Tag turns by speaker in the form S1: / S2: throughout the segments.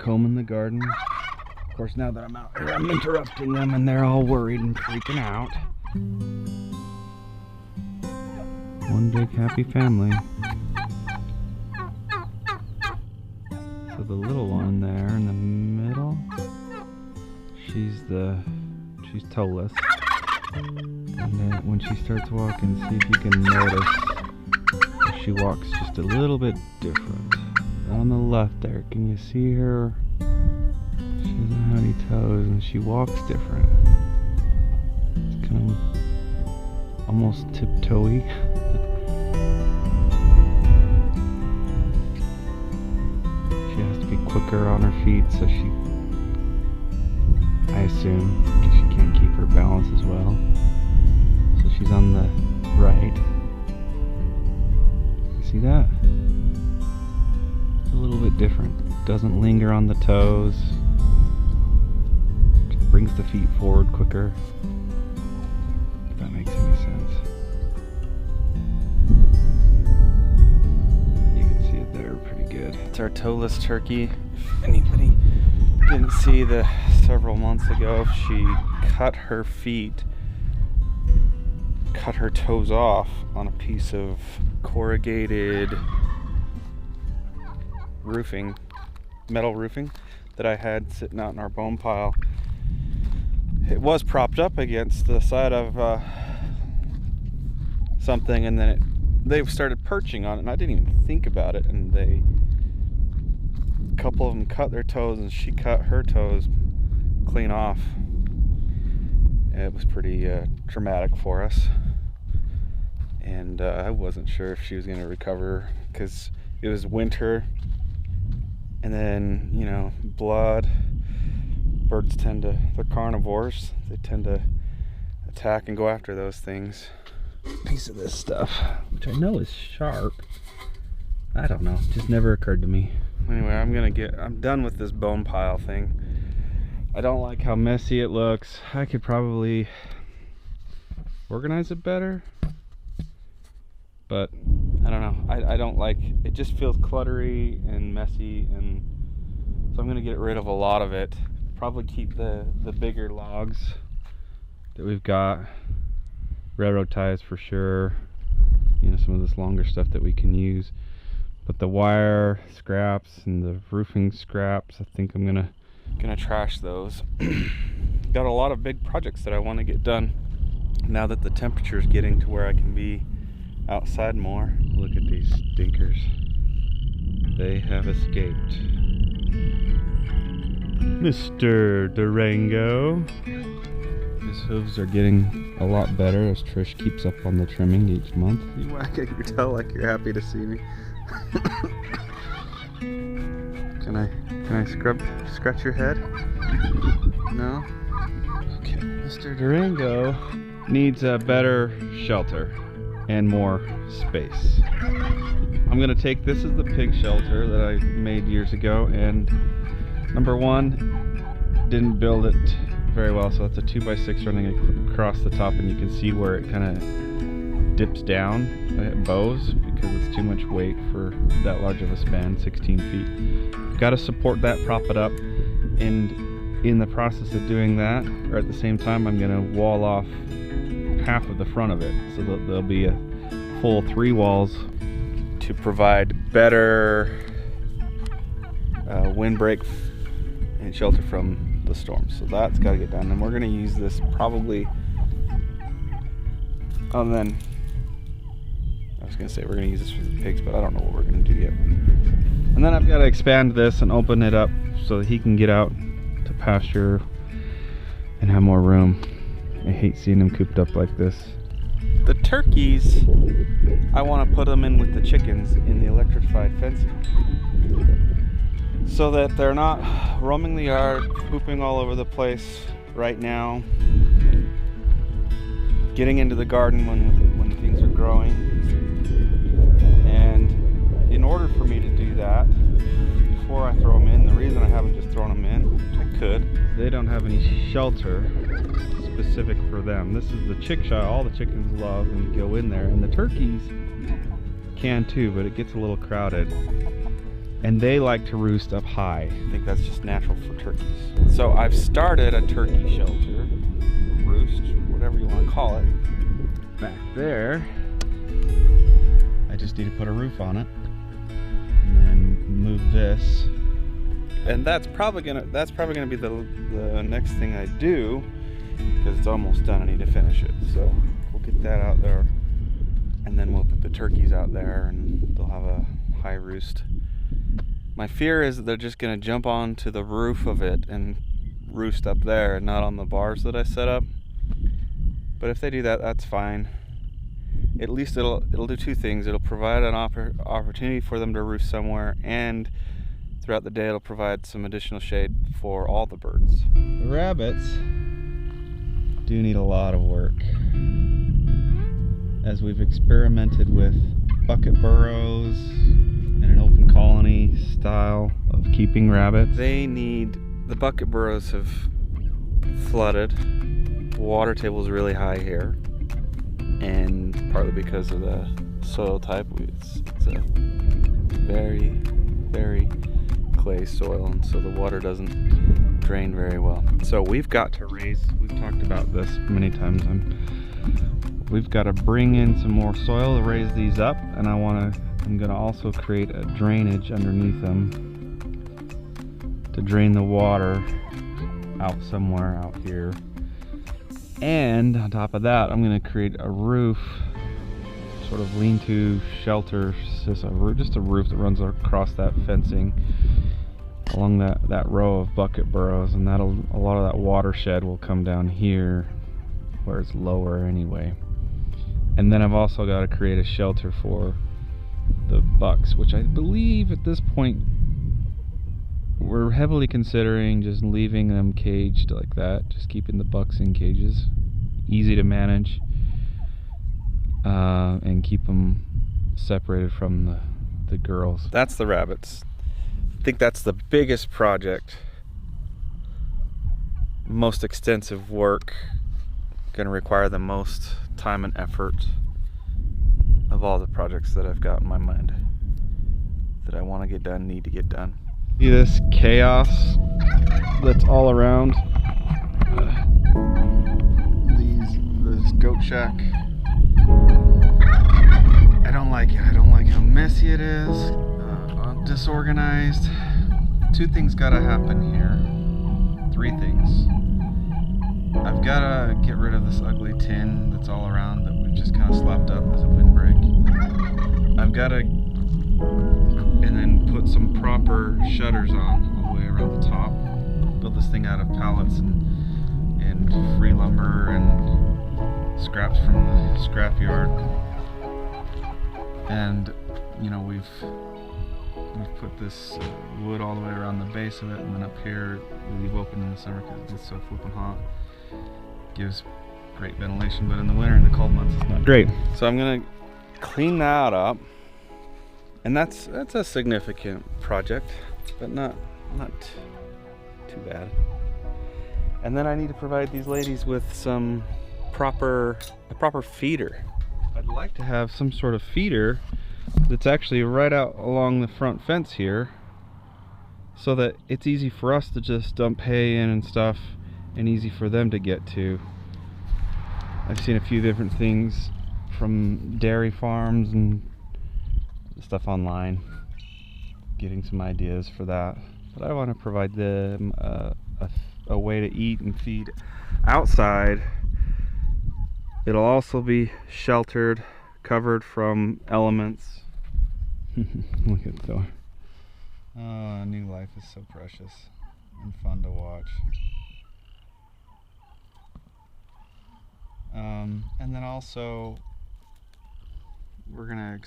S1: combing the garden. Of course, now that I'm out here, I'm interrupting them and they're all worried and freaking out. One big happy family. So the little one there in the middle, she's toeless. And when she starts walking, see if you can notice, she walks just a little bit different. On the left there, can you see her? She doesn't have any toes and she walks different. It's kind of almost tiptoey. She has to be quicker on her feet, so I assume, because she can't keep her balance as well. So she's on the right. See that? It's a little bit different. Doesn't linger on the toes. Just brings the feet forward quicker. If that makes any sense. You can see it there pretty good. It's our toeless turkey. If anybody didn't see the several months ago, she cut her toes off on a piece of corrugated roofing, metal roofing that I had sitting out in our bone pile. It was propped up against the side of something, and then they started perching on it, and I didn't even think about it, and a couple of them cut their toes, and she cut her toes clean off. It was pretty traumatic for us, and I wasn't sure if she was going to recover, because it was winter, and then, you know, blood. Birds they're carnivores. They tend to attack and go after those things. Piece of this stuff, which I know is sharp. I don't know, it just never occurred to me. Anyway, I'm done with this bone pile thing. I don't like how messy it looks. I could probably organize it better, but I don't know. I don't like it. Just feels cluttery and messy, and so I'm gonna get rid of a lot of it. Probably keep the bigger logs that we've got, railroad ties for sure, you know, some of this longer stuff that we can use, but the wire scraps and the roofing scraps, I think I'm gonna trash those. Got a lot of big projects that I want to get done now that the temperature is getting to where I can be outside more. Look at these stinkers. They have escaped. Mr. Durango. His hooves are getting a lot better as Trish keeps up on the trimming each month. You wagging your tail like you're happy to see me. Can I scratch your head? No? Okay. Mr. Durango needs a better shelter and more space. I'm gonna take this as the pig shelter that I made years ago, and number one, didn't build it very well, so it's a 2x6 running across the top, and you can see where it kind of dips down, it bows, because it's too much weight for that large of a span, 16 feet. Got to support that, prop it up, and in the process of doing that, or at the same time, I'm going to wall off half of the front of it, so that there'll be a full 3 walls to provide better windbreak and shelter from the storm. So that's got to get done, and we're going to use this probably, and then I was going to say we're going to use this for the pigs, but I don't know what we're going to do yet. And then I've got to expand this and open it up so that he can get out to pasture and have more room. I hate seeing him cooped up like this. The turkeys, I want to put them in with the chickens in the electrified fencing, so that they're not roaming the yard, pooping all over the place right now, getting into the garden when things are growing. And in order for me to do that, before I throw them in, the reason I haven't just thrown them in, which I could, they don't have any shelter specific for them. This is the chick shot all the chickens love, and you go in there, and the turkeys can too, but it gets a little crowded. and they like to roost up high. I think that's just natural for turkeys. So I've started a turkey shelter, roost, whatever you want to call it. Back there, I just need to put a roof on it, and then move this. And that's probably gonna be the next thing I do, because it's almost done. I need to finish it. So we'll get that out there, and then we'll put the turkeys out there, and they'll have a high roost. My fear is that they're just gonna jump onto the roof of it and roost up there, and not on the bars that I set up. But if they do that, that's fine. At least it'll do two things. It'll provide an opportunity for them to roost somewhere, and throughout the day it'll provide some additional shade for all the birds. The rabbits do need a lot of work. As we've experimented with bucket burrows and an open colony style of keeping rabbits, the bucket burrows have flooded. The water table is really high here, and partly because of the soil type, it's a very, very clay soil, and so the water doesn't drain very well. So we've got to we've talked about this many times, we've got to bring in some more soil to raise these up, and I'm gonna also create a drainage underneath them to drain the water out somewhere out here. And on top of that, I'm gonna create a roof, sort of lean-to shelter, just a roof that runs across that fencing along that row of bucket burrows, and a lot of that watershed will come down here where it's lower anyway. And then I've also got to create a shelter for the bucks, which I believe at this point we're heavily considering just leaving them caged like that, just keeping the bucks in cages, easy to manage, and keep them separated from the girls. That's the rabbits. I think that's the biggest project, most extensive work, going to require the most time and effort of all the projects that I've got in my mind that I want to get done, need to get done. See this chaos that's all around this goat shack. I don't like it. I don't like how messy it is, disorganized. Two things gotta happen here. Three things. I've gotta get rid of this ugly tin that's all around that we've just kind of slapped up as a windbreak. I've gotta, and then put some proper shutters on all the way around the top. Build this thing out of pallets and free lumber and scraps from the scrapyard. And you know, we've put this wood all the way around the base of it, and then up here we leave open in the summer because it's so flippin' hot. Gives great ventilation, but in the winter, in the cold months, it's not great. So I'm gonna clean that up, and that's a significant project, but not too bad. And then I need to provide these ladies with a proper feeder. I'd like to have some sort of feeder that's actually right out along the front fence here, so that it's easy for us to just dump hay in and stuff, and easy for them to get to. I've seen a few different things from dairy farms and stuff online, getting some ideas for that. But I want to provide them a way to eat and feed outside. It'll also be sheltered, covered from elements. Look at Thor. Oh, new life is so precious and fun to watch. And then also we're gonna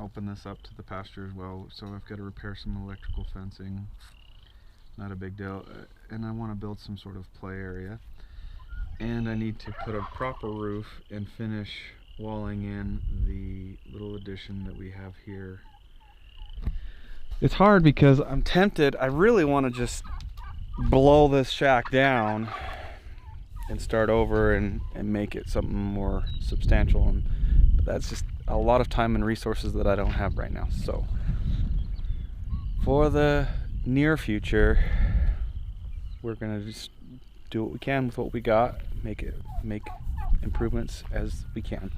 S1: open this up to the pasture as well, so I've got to repair some electrical fencing. Not a big deal. And I want to build some sort of play area, and I need to put a proper roof and finish walling in the little addition that we have here. It's hard because I'm tempted. I really want to just blow this shack down and start over and make it something more substantial, but that's just a lot of time and resources that I don't have right now. So for the near future, we're gonna just do what we can with what we got, make improvements as we can.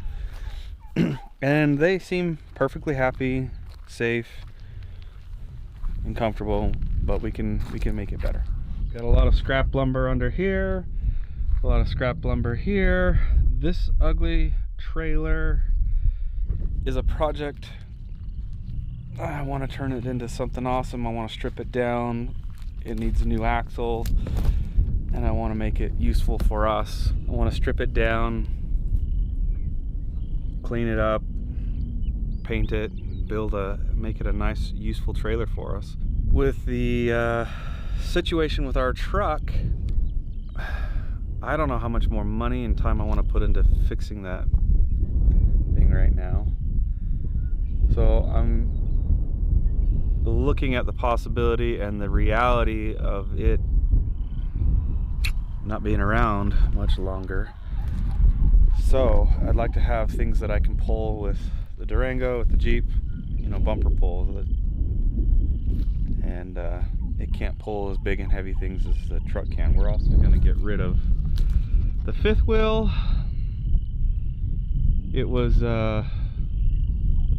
S1: And they seem perfectly happy, safe, and comfortable, but we can make it better. Got a lot of scrap lumber under here, a lot of scrap lumber here. This ugly trailer is a project. I want to turn it into something awesome. I want to strip it down. It needs a new axle, and I want to make it useful for us. I want to strip it down, clean it up, paint it, make it a nice, useful trailer for us. With the situation with our truck, I don't know how much more money and time I want to put into fixing that thing right now. So I'm looking at the possibility and the reality of it not being around much longer. So I'd like to have things that I can pull with the Durango, with the Jeep, you know, bumper pulls, and it can't pull as big and heavy things as the truck can. We're also going to get rid of the fifth wheel. It was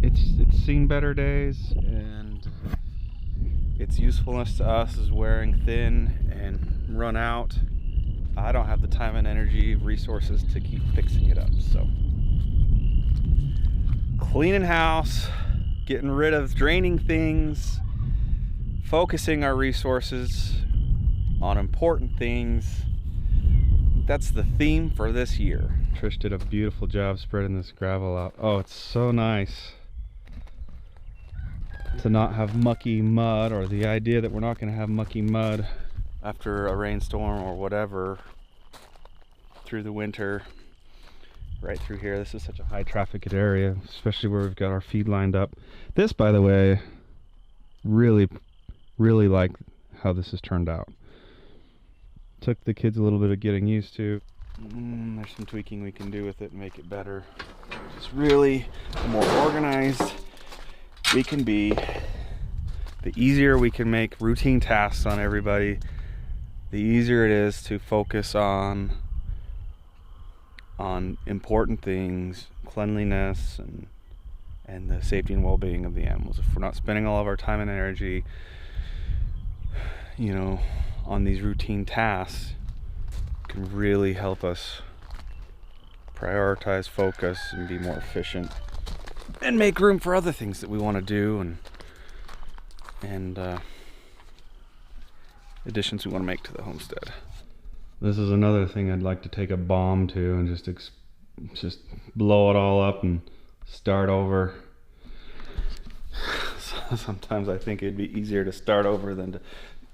S1: it's seen better days, and its usefulness to us is wearing thin and run out. I don't have the time and energy, resources to keep fixing it up. So cleaning house, getting rid of draining things, focusing our resources on important things. That's the theme for this year. Trish did a beautiful job spreading this gravel out. Oh, it's so nice to not have mucky mud, or the idea that we're not going to have mucky mud after a rainstorm or whatever through the winter. Right through here, this is such a high trafficked area, especially where we've got our feed lined up. This, by the way, really like how this has turned out. Took the kids a little bit of getting used to. There's some tweaking we can do with it and make it better. Just really, the more organized we can be, the easier we can make routine tasks on everybody, the easier it is to focus on important things, cleanliness, and the safety and well-being of the animals. If we're not spending all of our time and energy, you know, on these routine tasks, it can really help us prioritize, focus, and be more efficient, and make room for other things that we want to do, and additions we want to make to the homestead. This is another thing I'd like to take a bomb to and just blow it all up and start over. Sometimes I think it'd be easier to start over than to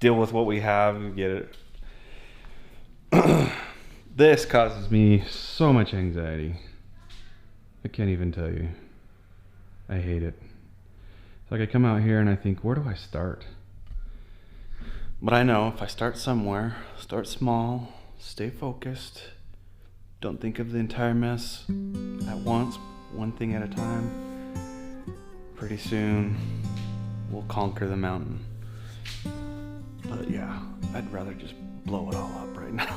S1: deal with what we have and get it. This causes me so much anxiety. I can't even tell you. I hate it. It's like I come out here and I think, where do I start? But I know if I start somewhere, start small, stay focused, don't think of the entire mess at once, one thing at a time, pretty soon we'll conquer the mountain. But yeah, I'd rather just blow it all up right now.